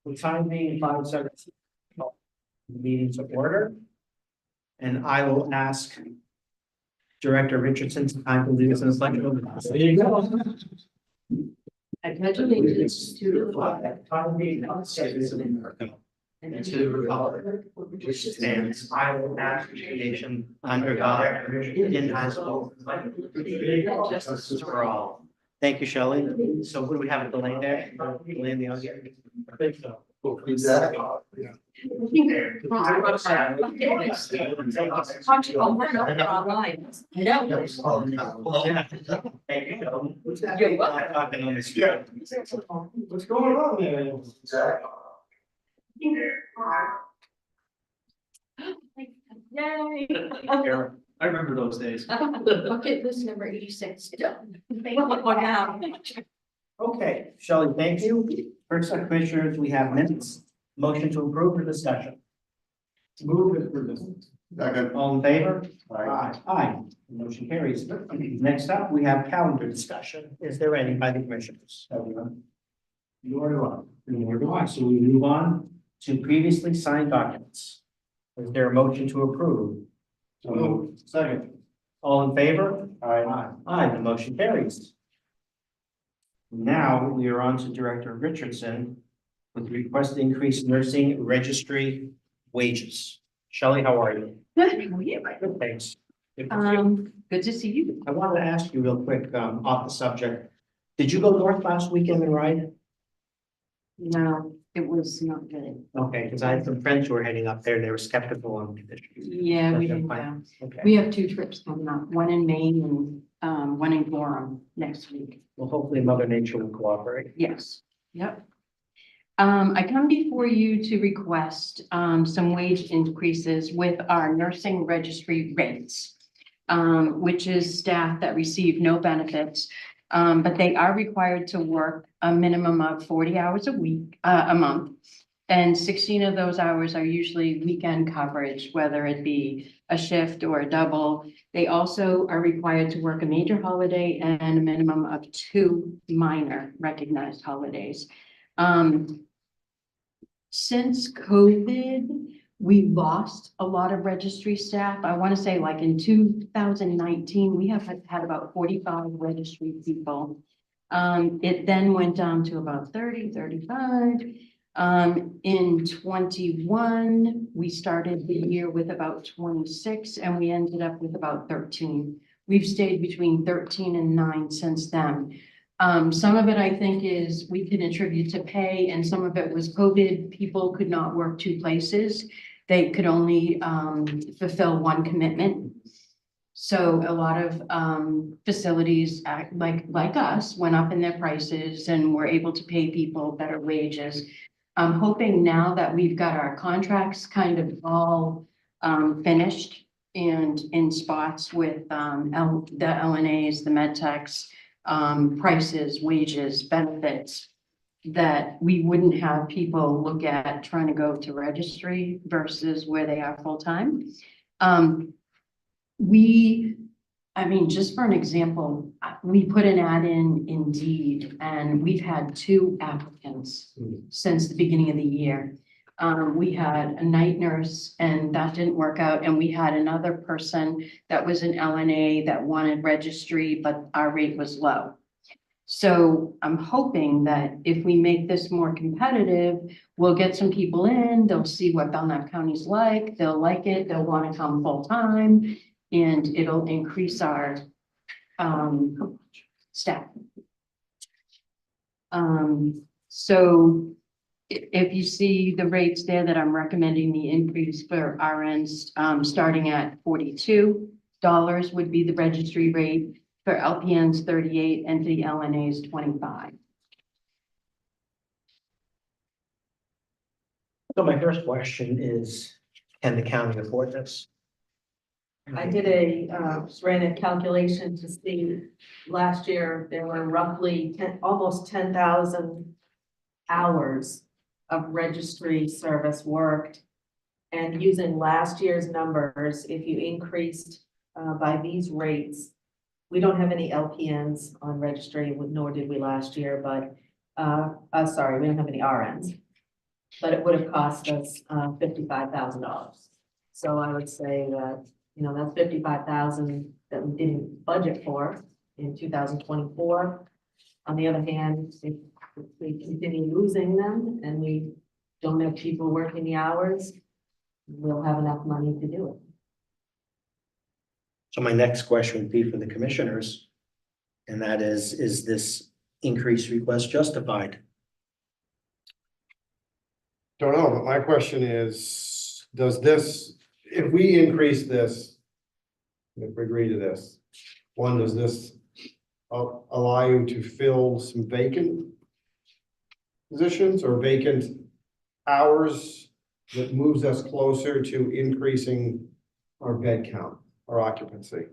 The time being 5:17. Meeting to order. And I will ask Director Richardson to kindly lead us in the pledge of allegiance. There you go. I pledge allegiance to the flag of the United States of America and to the republic which stands one nation under God, indivisible, justice for all. Thank you, Shelley. So what do we have at the lane there? Delay in the audio? I think so. Online. No. Thank you, Shelley. You're welcome. What's going on there? Yay. I remember those days. Bucket list number 86 done. Now. Okay, Shelley, thank you. First, Commissioners, we have minutes. Motion to approve or discussion? Move it for this. All in favor? Aye. Aye. Motion carries. Next up, we have calendar discussion. Is there any by the Commissioners? Everyone? Nor do I. Nor do I. So we move on to previously signed documents. Is there a motion to approve? So moved. Second. All in favor? Aye. Aye. The motion carries. Now we are on to Director Richardson with request to increase nursing registry wages. Shelley, how are you? Good, thanks. Good to see you. Good to see you. I wanted to ask you real quick, off the subject. Did you go north last weekend and ride? No, it was not good. Okay, because I had some friends who were heading up there and they were skeptical on the conditions. Yeah, we didn't Fine. go. Okay, We have 2 trips coming up, one in Maine and one in Gorham next week. well, hopefully Mother Nature will cooperate. Yes, yep. I come before you to request some wage increases with our nursing registry rates, which is staff that receive no benefits, but they are required to work a minimum of 40 hours a week, a month. And 16 of those hours are usually weekend coverage, whether it be a shift or a double. They also are required to work a major holiday and a minimum of 2 minor recognized holidays. Since COVID, we lost a lot of registry staff. I want to say like in 2019, we have had about 45 registry people. It then went down to about 30, 35. In 21, we started the year with about 26 and we ended up with about 13. We've stayed between 13 and 9 since then. Some of it I think is we can attribute to pay and some of it was COVID. People could not work 2 places. They could only fulfill 1 commitment. So a lot of facilities act like us went up in their prices and were able to pay people better wages. I'm hoping now that we've got our contracts kind of all finished and in spots with the LNAs, the med techs, prices, wages, benefits, that we wouldn't have people look at trying to go to registry versus where they are full-time. I mean, just for an example, we put an ad in Indeed and we've had 2 applicants since the beginning of the year. We had a night nurse and that didn't work out. And we had another person that was an LNA that wanted registry, but our rate was low. So I'm hoping that if we make this more competitive, we'll get some people in, they'll see what Belknap County's like, they'll like it, they'll want to come full time. And it'll increase our staff. So if you see the rates there that I'm recommending the increase for RNs, starting at $42 would be the registry rate, for LPNs 38 and for the LNAs 25. So my first question is, can the county afford this? I did ran a calculation to see last year, there were roughly almost 10,000 hours of registry service worked. And using last year's numbers, if you increased by these rates, we don't have any LPNs on registry, nor did we last year, but sorry, we don't have any RNs. but it would have cost us $55,000. So I would say that, that's 55,000 that we didn't budget for in 2024. On the other hand, if we continue losing them and we don't have people working the hours, we'll have enough money to do it. So my next question would be for the commissioners. And that is this increased request justified? Don't know, but my question is, does this, if we increase this, if we agree to this, one, does this allow you to fill some vacant positions or vacant hours that moves us closer to increasing our bed count, our occupancy?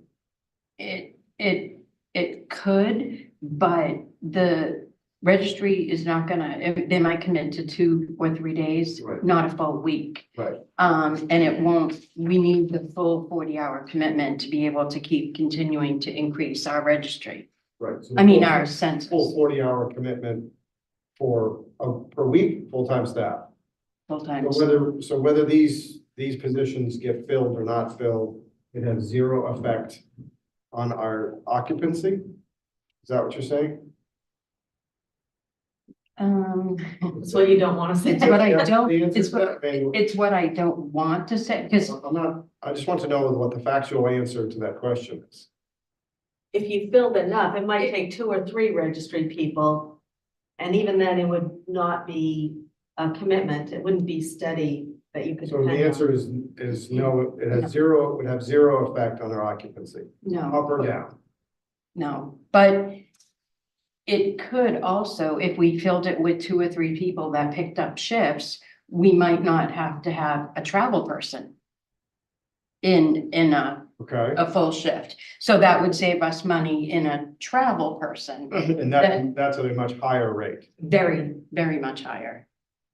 It could, but the registry is not gonna, they might commit to 2 or 3 days, Right. not a full week. Right. And it won't, we need the full 40-hour commitment to be able to keep continuing to increase our registry. Right. So I mean, full- our census, Full 40-hour commitment for, per week, full-time staff. full-time. So whether these positions get filled or not filled, it has zero effect on our occupancy? Is that what you're saying? That's what you don't want to say. It's what I don't, The answer it's to what, that, I mean, it's what I don't want to say, because I'm not, I just want to know what the factual answer to that question is. If you filled enough, it might take 2 or 3 registry people. And even then, it would not be a commitment. It wouldn't be steady that you could So the depend answer on. is no, it has zero, it would have zero effect on our occupancy, no. up or down. No, but it could also, if we filled it with 2 or 3 people that picked up shifts, we might not have to have a travel person in Okay? a full shift. So that would save us money in a travel person, And that's at a much higher rate, very, very much higher.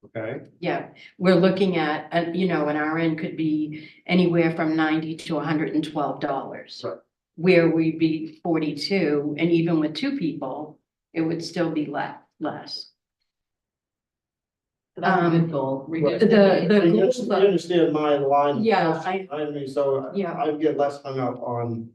okay? Yeah, we're looking at, an RN could be anywhere from $90 to $112. Right. Where we'd be 42, and even with 2 people, it would still be less. So that's a good goal. reduce the- You goals are- understand my line? of Yeah, question. I mean, so Yeah. I get less hung up on,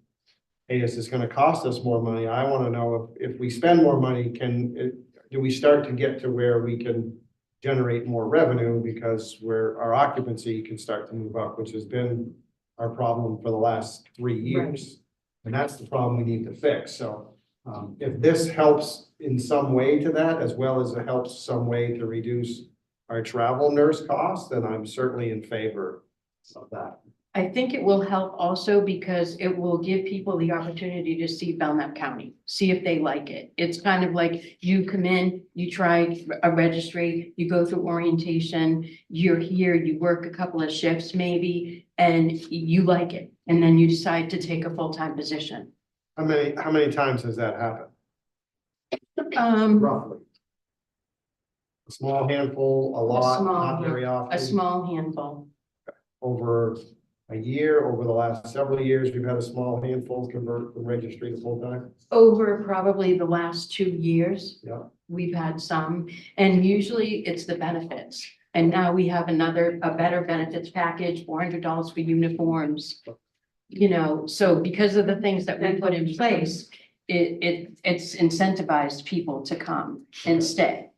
hey, is this gonna cost us more money? I wanna know if we spend more money, do we start to get to where we can generate more revenue because where our occupancy can start to move up, which has been our problem for the last 3 years. And that's the problem we need to fix. So if this helps in some way to that, as well as it helps some way to reduce our travel nurse costs, then I'm certainly in favor of that. I think it will help also because it will give people the opportunity to see Belknap County, see if they like it. It's kind of like you come in, you try a registry, you go through orientation, you're here, you work a couple of shifts maybe, and you like it. And then you decide to take a full-time position. How many times has that happened? Roughly? A small handful, a lot, small not very often? A small handful. Over a year, over the last several years, we've had a small handful convert from registry to full-time? Over probably the last 2 years. Yeah. We've had some, and usually it's the benefits. And now we have a better benefits package, $400 for uniforms. So because of the things that we put in place, it's incentivized people to come and stay.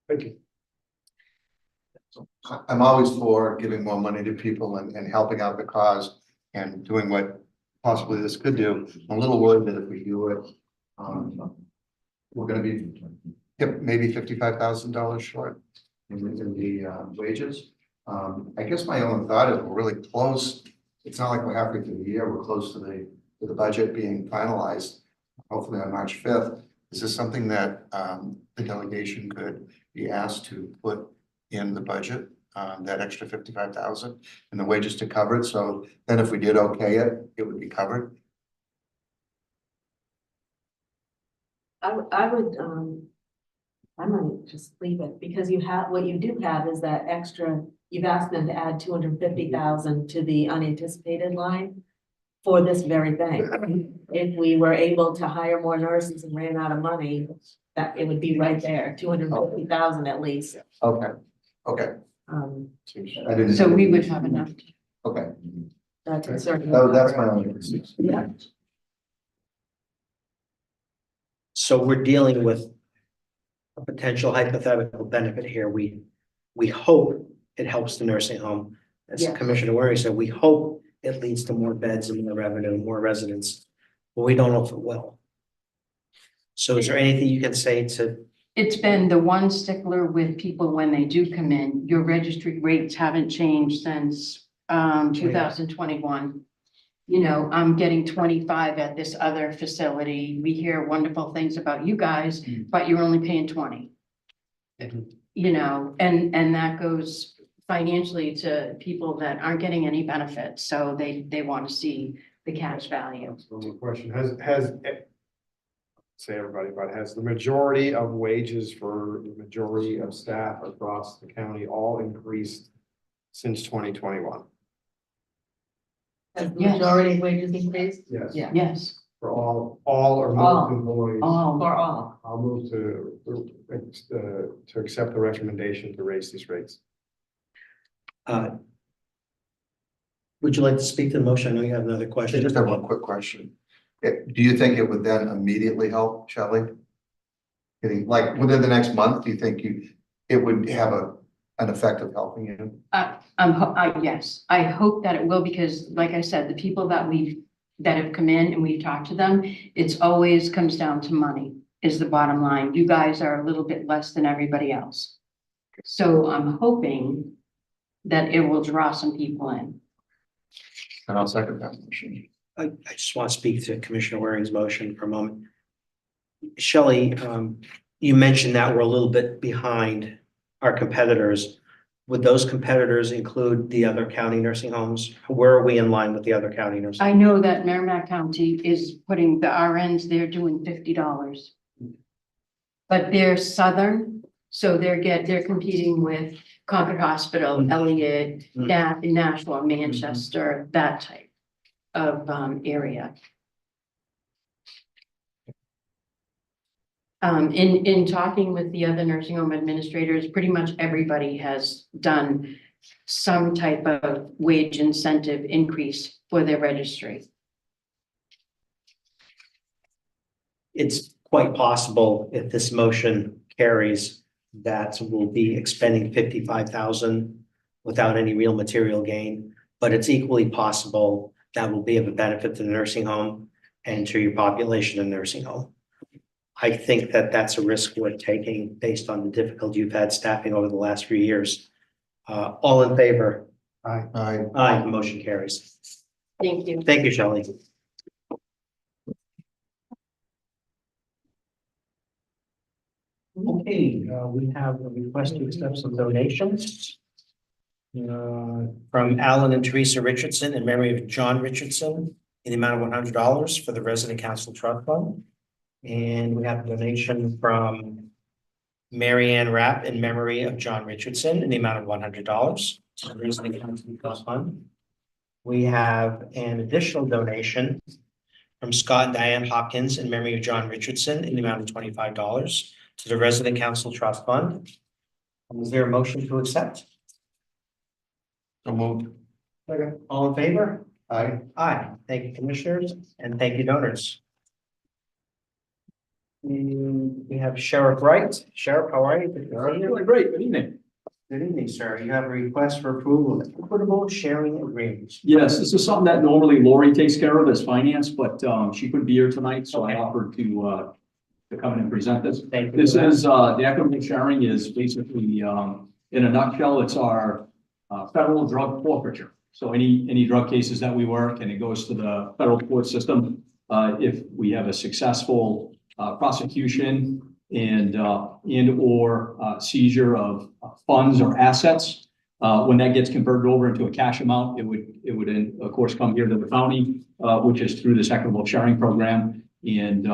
Thank you. I'm always for giving more money to people and helping out the cause and doing what possibly this could do. I'm a little worried that if we do it, we're gonna be maybe $55,000 short in the wages. I guess my only thought is we're really close. It's not like we're halfway through the year. We're close to the budget being finalized, hopefully on March 5th. Is this something that the delegation could be asked to put in the budget, that extra 55,000 and the wages to cover it? So then if we did okay it, it would be covered. I might just leave it because what you do have is that extra, you've asked them to add 250,000 to the unanticipated line for this very thing. If we were able to hire more nurses and ran out of money, that it would be right there, 250,000 at least. Okay, Okay. Um, I didn't. So we would have enough. Okay, that's a certain. that's my only concern. Yeah. So we're dealing with a potential hypothetical benefit here. We hope it helps the nursing home. As Yes. Commissioner Waring said, we hope it leads to more beds and more revenue, more residents, but we don't know if it will. So is there anything you can say to, It's been the one stickler with people when they do come in. Your registry rates haven't changed since 2021. You know, I'm getting 25 at this other facility. We hear wonderful things about you guys, but you're only paying 20. You know, and that goes financially to people that aren't getting any benefits, so they want to see the cash value. So the question, say everybody, but has the majority of wages for the majority of staff across the county all increased since 2021? Has the Yes. majority of wages increased? Yes. Yeah. Yes, For all or All. most employees. all. For all. I'll move to accept the recommendation to raise these rates. would you like to speak to the motion? I know you have another I question. just have one quick question. Do you think it would then immediately help, Shelley? Getting, like, within the next month, do you think it would have an effect of helping you? Yes, I hope that it will, because like I said, the people that have come in and we've talked to them, it's always comes down to money is the bottom line. You guys are a little bit less than everybody else. So I'm hoping that it will draw some people in. And I'll second that motion. I just want to speak to Commissioner Waring's motion for a moment. Shelley, you mentioned that we're a little bit behind our competitors. Would those competitors include the other county nursing homes? Where are we in line with the other county nursing? I know that Merrimack County is putting the RNs, they're doing $50. But they're southern, so they're competing with Concord Hospital, Elliott, Nashua, Manchester, that type of area. In talking with the other nursing home administrators, pretty much everybody has done some type of wage incentive increase for their registry. It's quite possible if this motion carries that we'll be expending 55,000 without any real material gain, but it's equally possible that will be of a benefit to the nursing home and to your population in nursing home. I think that that's a risk worth taking based on the difficulty you've had staffing over the last few years. All in favor? Aye. Aye, the motion carries. Thank you. Thank you, Shelley. Okay, we have a request to accept some donations. From Alan and Teresa Richardson in memory of John Richardson in the amount of $100 for the Resident Council Trust Fund. And we have a donation from Mary Ann Rapp in memory of John Richardson in the amount of $100 to the Resident Council Trust Fund. We have an additional donation from Scott and Diane Hopkins in memory of John Richardson in the amount of $25 to the Resident Council Trust Fund. Is there a motion to accept? So moved. Okay. All in favor? Aye. Aye. Thank you, commissioners, and thank you, donors. We have Sheriff Wright. Sheriff, how are you? Good to see you. Doing great, good evening. Good evening, sir. You have a request for approval of equitable sharing agreements. Yes, this is something that normally Lori takes care of as finance, but she couldn't be here tonight, so I Okay. offered to come in and present this. Thank you. This is, the equitable sharing is basically, in a nutshell, it's our federal drug forfeiture. So any drug cases that we work and it goes to the federal court system, if we have a successful prosecution and or seizure of funds or assets, when that gets converted over into a cash amount, it would of course come here to the county, which is through this equitable sharing program. And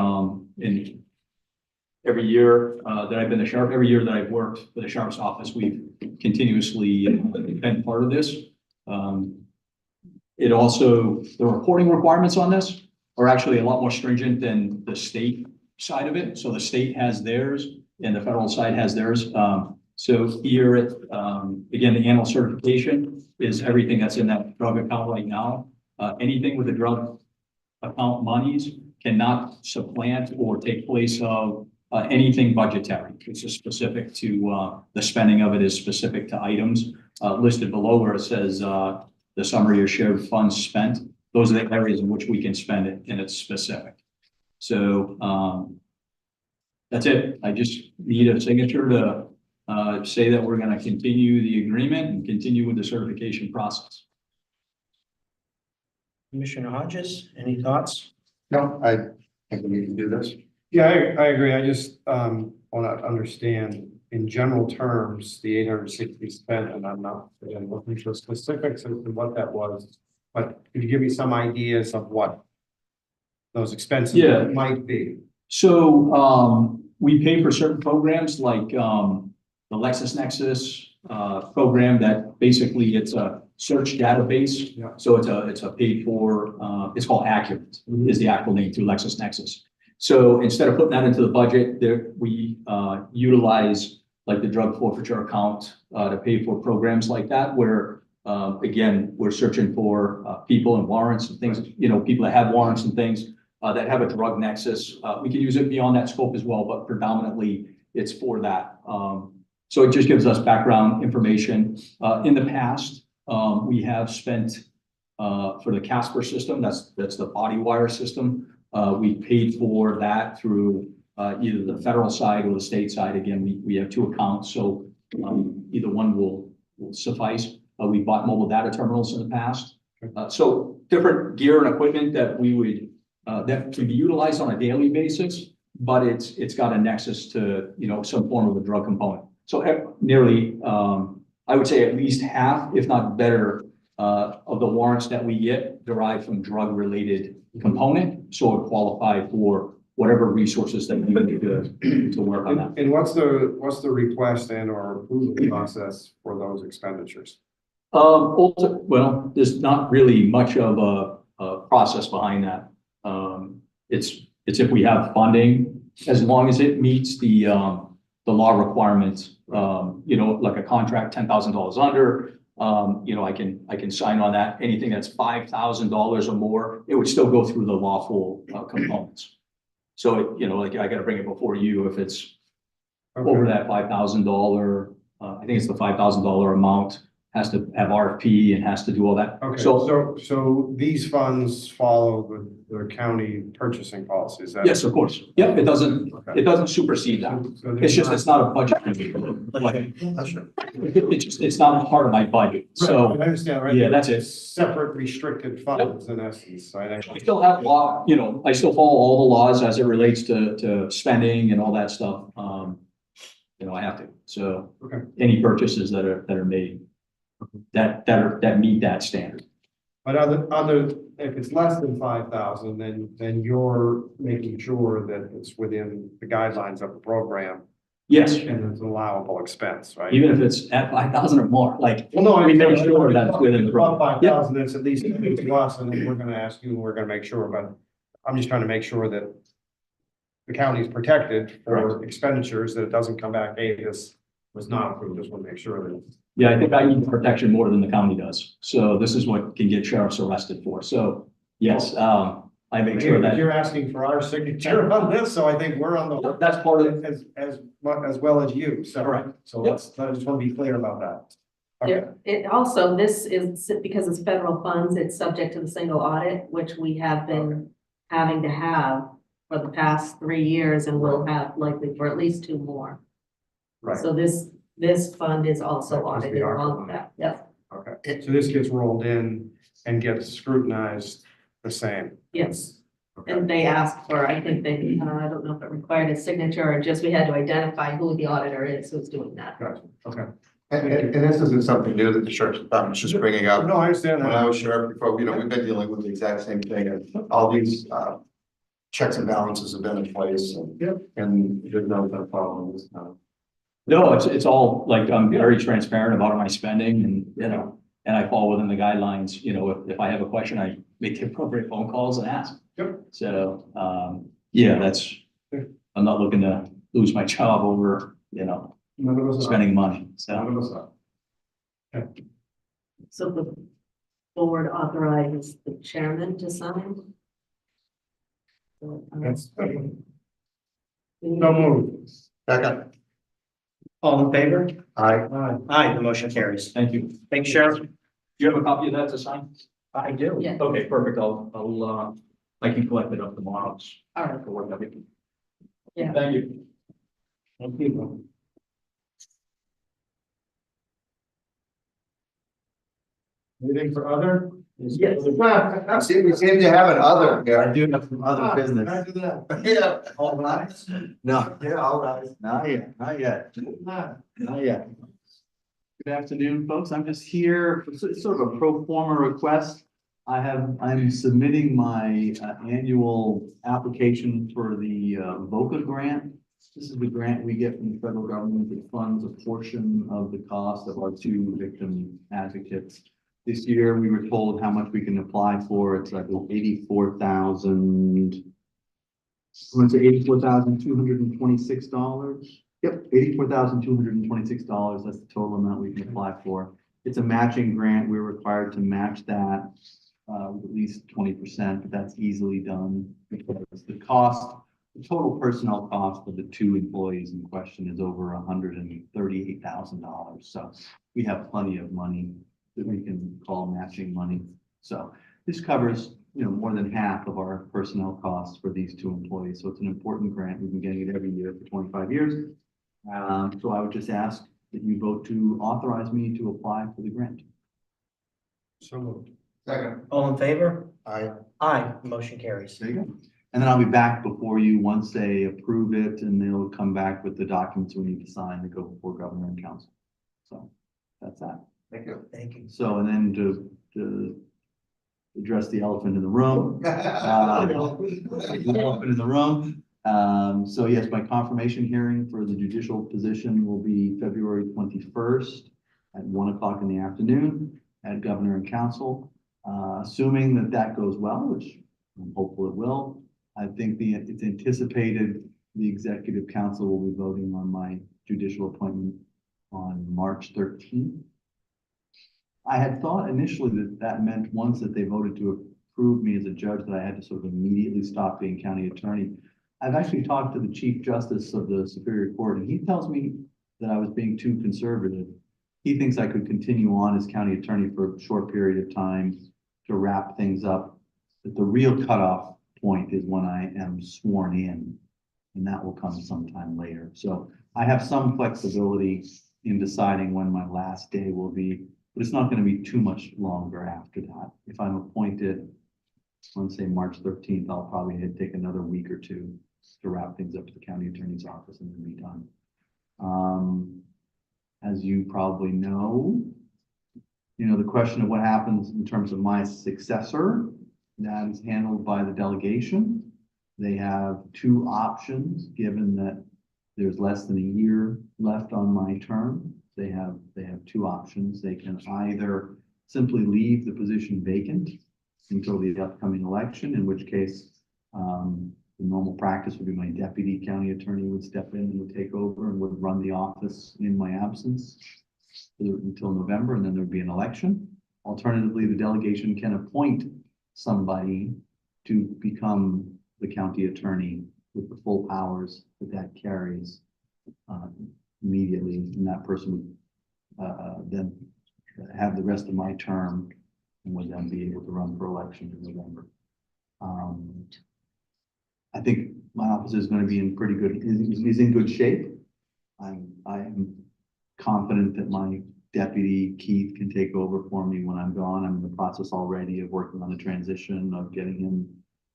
every year that I've been the sheriff, every year that I've worked for the sheriff's office, we've continuously been part of this. It also, the reporting requirements on this are actually a lot more stringent than the state side of it. So the state has theirs and the federal side has theirs. So here at, again, the annual certification is everything that's in that drug account right now. Anything with the drug account monies cannot supplant or take place of anything budgetary. It's just specific to, the spending of it is specific to items listed below where it says the summary of shared funds spent. Those are the areas in which we can spend it, and it's specific. So that's it. I just need a signature to say that we're going to continue the agreement and continue with the certification process. Commissioner Hodges, any thoughts? No, I think we need to do this. Yeah, I agree. I just, want to understand in general terms, the 860 spent, and I'm not, again, looking for specifics as to what that was. But could you give me some ideas of what those expenses Yeah. might be? So we pay for certain programs like the LexisNexis program that basically it's a search database. Yeah. So it's a paid for, it's called Accurate is the actual name through LexisNexis. So instead of putting that into the budget, there we utilize like the drug forfeiture account to pay for programs like that, where again, we're searching for people and warrants and things, you know, people that have warrants and things that have a drug nexus. We can use it beyond that scope as well, but predominantly it's for that. So it just gives us background information. In the past, we have spent for the Casper system, that's the body wire system. We paid for that through either the federal side or the state side. Again, we have two accounts, so either one will suffice. We bought mobile data terminals in the past. So different gear and equipment that we would that can be utilized on a daily basis, but it's got a nexus to, you know, some form of a drug component. So nearly, I would say at least half, if not better, of the warrants that we get derive from drug-related component, so it qualify for whatever resources that we need to work on that. And what's the request and or approval process for those expenditures? Well, there's not really much of a process behind that. It's if we have funding, as long as it meets the law requirements, you know, like a contract $10,000 under, you know, I can sign on that. Anything that's $5,000 or more, it would still go through the lawful components. So, you know, like I got to bring it before you if it's over that $5,000. I think it's the $5,000 amount, has to have RFP and has to do all that. Okay, So so these funds follow the county purchasing policies? yes, of course. Yep, it doesn't supersede that. It's just, it's not a budget. Like, That's right. it's not a part of my budget. So I understand, right? yeah, that's it. Separate restricted funds in essence, right? I still have law, you know, I still follow all the laws as it relates to spending and all that stuff. You know, I have to. So Okay. any purchases that are made that meet that standard. But if it's less than 5,000, then you're making sure that it's within the guidelines of the program Yes, and it's an allowable expense, right? even if it's at 5,000 or more, like Well, no, we make sure that it's within the Above program. 5,000, it's at least to us, and then we're gonna ask you, and we're gonna make sure, but I'm just trying to make sure that the county is protected for expenditures, that it doesn't come back, hey, this was not approved, just want to make sure that. Yeah, I think I need protection more than the county does. So this is what can get sheriffs arrested for. So yes, I make sure that You're asking for our signature on this, so I think we're on the, that's part of it. as well as you, so. Correct. So Yep. I just want to be clear about that. Okay, It also, this is, because it's federal funds, it's subject to the single audit, which we have been having to have for the past 3 years and will have likely for at least 2 more. right, So this fund is also Right, 'cause the audited ARPA along money. that, yep, okay. So this gets rolled in and gets scrutinized the same. yes. Okay. And they asked for, I think they, I don't know if it required a signature or just we had to identify who the auditor is who's doing that. Gotcha, okay. And this isn't something new that the sheriff's department's just bringing up. No, I understand When I that. was sheriff before, you know, we've been dealing with the exact same thing, and all these checks and balances have been in place, and Yep. and there's no problem with this. No, it's all like, I'm very transparent about my spending and, you know, and I fall within the guidelines, you know, if I have a question, I make the appropriate phone calls and ask. Yep. So, yeah, I'm not looking to lose my job over, you know, None of us are. spending money, None so. of us are. So the board authorizes the chairman to sign? That's, so moved. Second, All in favor? aye. Aye, the motion carries. Thank you. Thanks, Sheriff. Do you have a copy of that to sign? I do. Yeah, Okay, perfect. I can collect it up tomorrow. all right, For what that is. yeah. Thank you. Thank you. Anything for other? Yes. We seem to have an other here. do have some other business. Can I do that? Yeah. All right. No, Yeah, all right. not yet, not yet, Nah. not yet. Good afternoon, folks. I'm just here, it's sort of a pro forma request. I'm submitting my annual application for the VOCA grant. This is the grant we get from the federal government that funds a portion of the cost of our two victim advocates. This year, we were told how much we can apply for. It's like $84,000. I want to say $84,226. Yep, $84,226. That's the total amount we can apply for. It's a matching grant. We're required to match that with at least 20%, but that's easily done because the total personnel cost of the two employees in question is over $138,000. So we have plenty of money that we can call matching money. So this covers, more than half of our personnel costs for these two employees. So it's an important grant. We've been getting it every year for 25 years. So I would just ask that you vote to authorize me to apply for the grant. So moved. Second, All in favor? aye. Aye, the motion carries. There you go. And then I'll be back before you once they approve it, and they'll come back with the documents we need to sign to go before governor and council. So that's that. Thank you. Thank you. So, and then to address the elephant in the room. The elephant in the room. So yes, my confirmation hearing for the judicial position will be February 21st at 1 o'clock in the afternoon at governor and council. Assuming that that goes well, which I'm hopeful it will, I think it's anticipated the executive council will be voting on my judicial appointment on March 13th. I had thought initially that meant once that they voted to approve me as a judge, that I had to sort of immediately stop being county attorney. I've actually talked to the Chief Justice of the Superior Court, and he tells me that I was being too conservative. He thinks I could continue on as county attorney for a short period of time to wrap things up. But the real cutoff point is when I am sworn in, and that will come sometime later. So I have some flexibility in deciding when my last day will be, but it's not going to be too much longer after that. If I'm appointed, I want to say March 13th, I'll probably take another week or two to wrap things up to the county attorney's office and then be done. As you probably know, the question of what happens in terms of my successor, that is handled by the delegation. They have two options, given that there's less than a year left on my term. They have two options. They can either simply leave the position vacant until the upcoming election, in which case the normal practice would be my deputy county attorney would step in and would take over and would run the office in my absence until November, and then there'd be an election. Alternatively, the delegation can appoint somebody to become the county attorney with the full powers that carries immediately, and that person would then have the rest of my term and would then be able to run for election in November. I think my office is going to be in pretty good, is in good shape. I am confident that my deputy Keith can take over for me when I'm gone. I'm in the process already of working on the transition, of getting him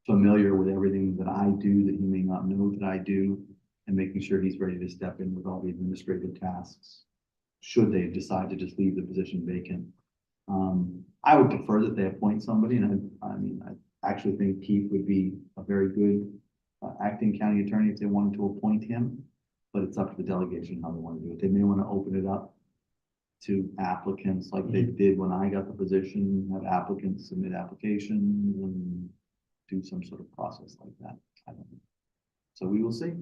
familiar with everything that I do that he may not know that I do, and making sure he's ready to step in with all the administrative tasks should they decide to just leave the position vacant. I would prefer that they appoint somebody, and I actually think Keith would be a very good acting county attorney if they wanted to appoint him, but it's up to the delegation how they want to do it. They may want to open it up to applicants like they did when I got the position, have applicants submit applications and do some sort of process like that. I don't know. So we will see.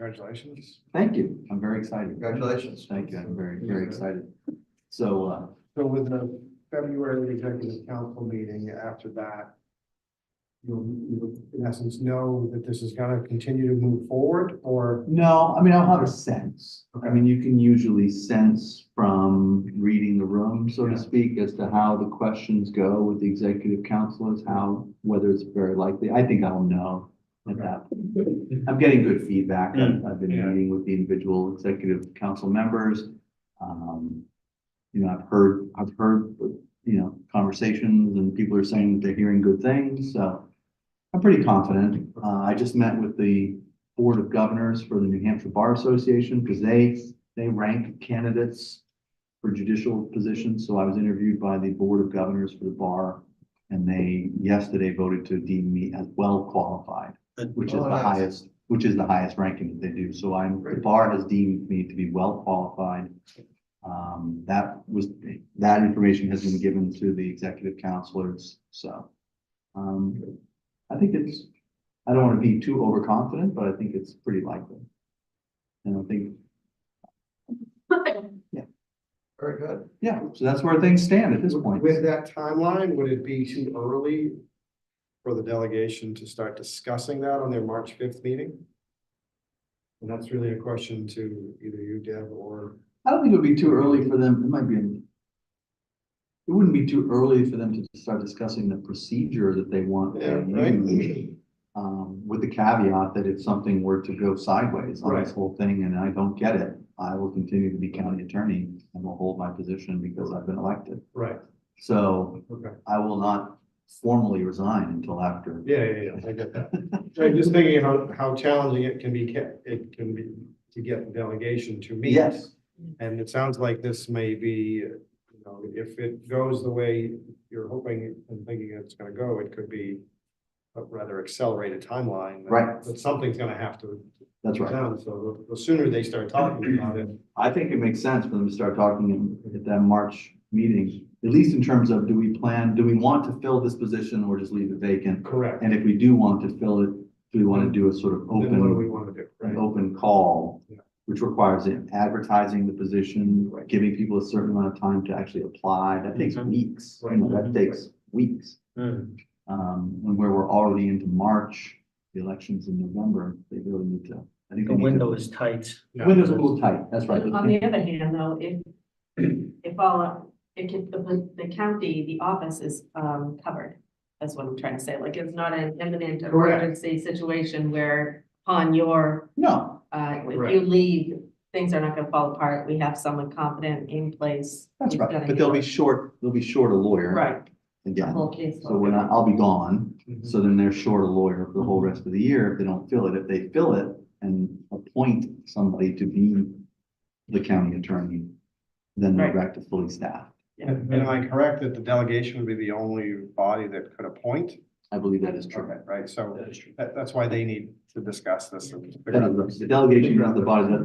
Congratulations. Thank you. I'm very excited. Congratulations. Thank you. I'm very, very excited. So, So with the February executive council meeting after that, you'll in essence know that this is gonna continue to move forward, or? no, I mean, I'll have a sense. I mean, you can usually sense from reading the room, so to Yeah. speak, as to how the questions go with the executive councilors, whether it's very likely. I think I'll know at that. I'm getting good feedback. I've been Yeah. meeting with the individual executive council members. You know, I've heard, you know, conversations and people are saying that they're hearing good things, so I'm pretty confident. I just met with the Board of Governors for the New Hampshire Bar Association because they rank candidates for judicial positions. So I was interviewed by the Board of Governors for the bar, and they yesterday voted to deem me as well qualified, which is Oh, the nice. highest ranking that they do. So the bar has deemed me to be well qualified. That information has been given to the executive counselors, so. I think I don't want to be too overconfident, but I think it's pretty likely. And I think, Very good. yeah, so that's where things stand at this point. With that timeline, would it be too early for the delegation to start discussing that on their March 5th meeting? And that's really a question to either you, Deb, or. I don't think it would be too early for them, it wouldn't be too early for them to start discussing the procedure that they want to use. With the caveat that if something were to go sideways on this Right. whole thing and I don't get it, I will continue to be county attorney and will hold my position because I've been elected. Right, So okay. I will not formally resign until after. Yeah, I get that. I'm just thinking how challenging it can be to get the delegation to meet. Yes, And it sounds like this may be, you know, if it goes the way you're hoping and thinking it's gonna go, it could be a rather accelerated timeline. Right. But something's gonna have to that's be right. done, so the sooner they start talking about it. I think it makes sense for them to start talking at that March meeting, at least in terms of do we want to fill this position or just leave it vacant? Correct. And if we do want to fill it, do we want to do a sort of Then what do we open, wanna do? an Right. open call? Yeah. Which requires advertising the position, giving people a certain amount of time to actually apply. That takes weeks. You know, that takes weeks. Hmm. And where we're already into March, the election's in November, they really need to, I think. The they need to- window is tight. Yeah. Window's a little tight, that's right. On the other hand, though, the county, the office is, covered. That's what I'm trying to say. Like, it's not an imminent Correct. emergency situation where on your, No, if Correct. you leave, things are not gonna fall apart. We have someone competent in place. that's who's right, gonna but they'll be handle short a lawyer. it. Right, the Again, whole case. so I'll be gone, Mhm. so then they're short a lawyer for the whole rest of the year if they don't fill it. If they fill it and appoint somebody to be the county attorney, then they're Right. back to fully staffed. And am I correct that the delegation would be the only body that could appoint? I believe that is true. Okay, right, so that's why they need to discuss this. and figure That out- is right. The delegation is the body.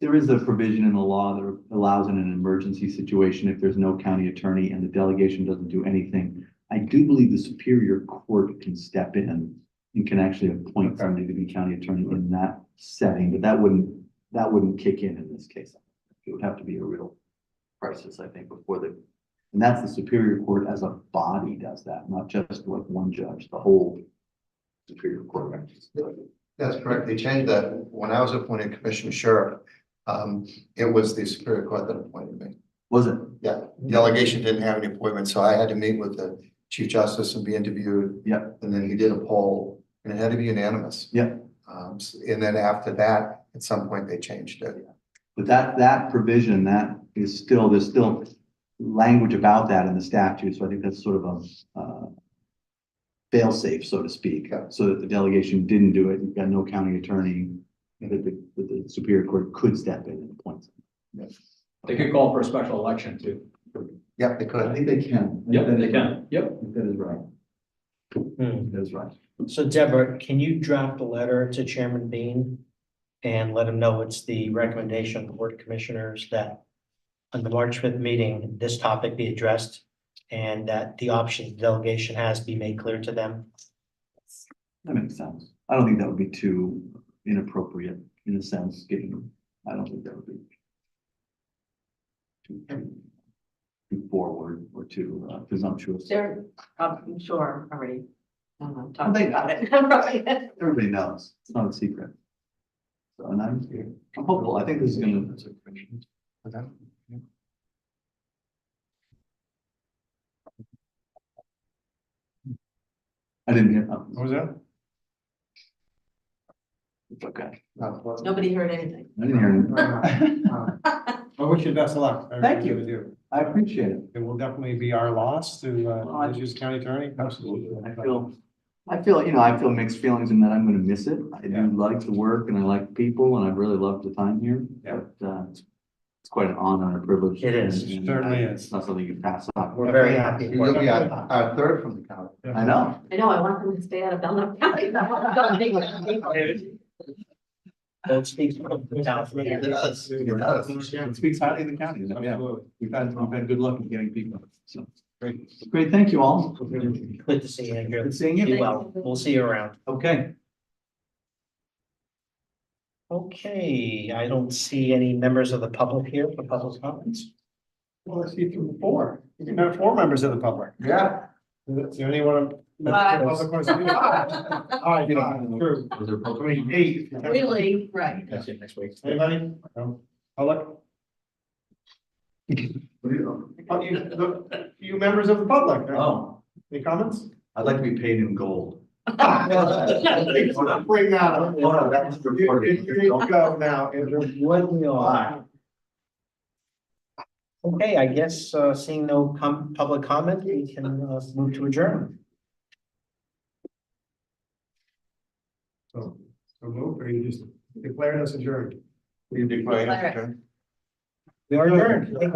There is a provision in the law that allows in an emergency situation if there's no county attorney and the delegation doesn't do anything. I do believe the Superior Court can step in and can actually appoint somebody to be county attorney in that setting, but that wouldn't kick in this case. It would have to be a real crisis, I think, and that's the Superior Court as a body does that, not just like one judge, the whole Superior Court. That's correct. They changed that. When I was appointed commissioner sheriff, it was the Superior Court that appointed me. Was it? Yeah, delegation didn't have any appointment, so I had to meet with the Chief Justice and be interviewed. Yep. And then he did a poll and it had to be unanimous. Yep. And then after that, at some point they changed it. But that provision, there's still language about that in the statute, so I think that's sort of a fail-safe, so to speak, Yeah. so that the delegation didn't do it, you've got no county attorney, that the Superior Court could step in and appoint. They could call for a special election too. Yeah, they I could. think they can. Yep, they can. Yep. That is right, Hmm. that is right. So Deborah, can you draft a letter to Chairman Bean and let him know it's the recommendation of the Board of Commissioners that on the March 5th meeting, this topic be addressed and that the options the delegation has be made clear to them? That makes sense. I don't think that would be too inappropriate in a sense, given, I don't think that would be too forward or too presumptuous. They're, I'm sure, already, They- talking about it. Right. Everybody knows, it's not a secret. So, and I'm hopeful, I think this is gonna, I didn't hear, What was that? it's okay, Nobody heard anything. I didn't hear anything. I wish you best of luck. I Thank you. really do. I appreciate it. It will definitely be our loss to, I- Issue County Attorney. Absolutely. I feel mixed feelings in that I'm gonna miss it. I Yeah. do like the work and I like people and I really love the time here. Yeah. But, it's quite an honor and a privilege. It is. and- Certainly is. It's not something you pass up. We're very happy. You'll be our third from the county. I know. I know, I want them to stay out of Belknap County. That speaks for the town. It does. It does. It speaks highly of the county. Yeah, Absolutely. we've had good luck in getting people. So, great. Thank you all. Good to see you, Andrew. Good seeing you. Be well. We'll see you around. Okay. Okay, I don't see any members of the public here for public comments. Well, I see through four. You have four members of the public. Yeah. Is there anyone? Five. Public wants to speak? All right, true. Was there I mean, eight. Really, right. That's it next week. Anybody? No. Public? You members of the public. Oh, Any comments? I'd like to be paid in gold. Bring that up. Oh, that was recorded. Here you go now, Andrew. What we are. Okay, I guess, seeing no public comment, we can, move to adjourn. So move, or you just declared us adjourned? We declare. We are adjourned.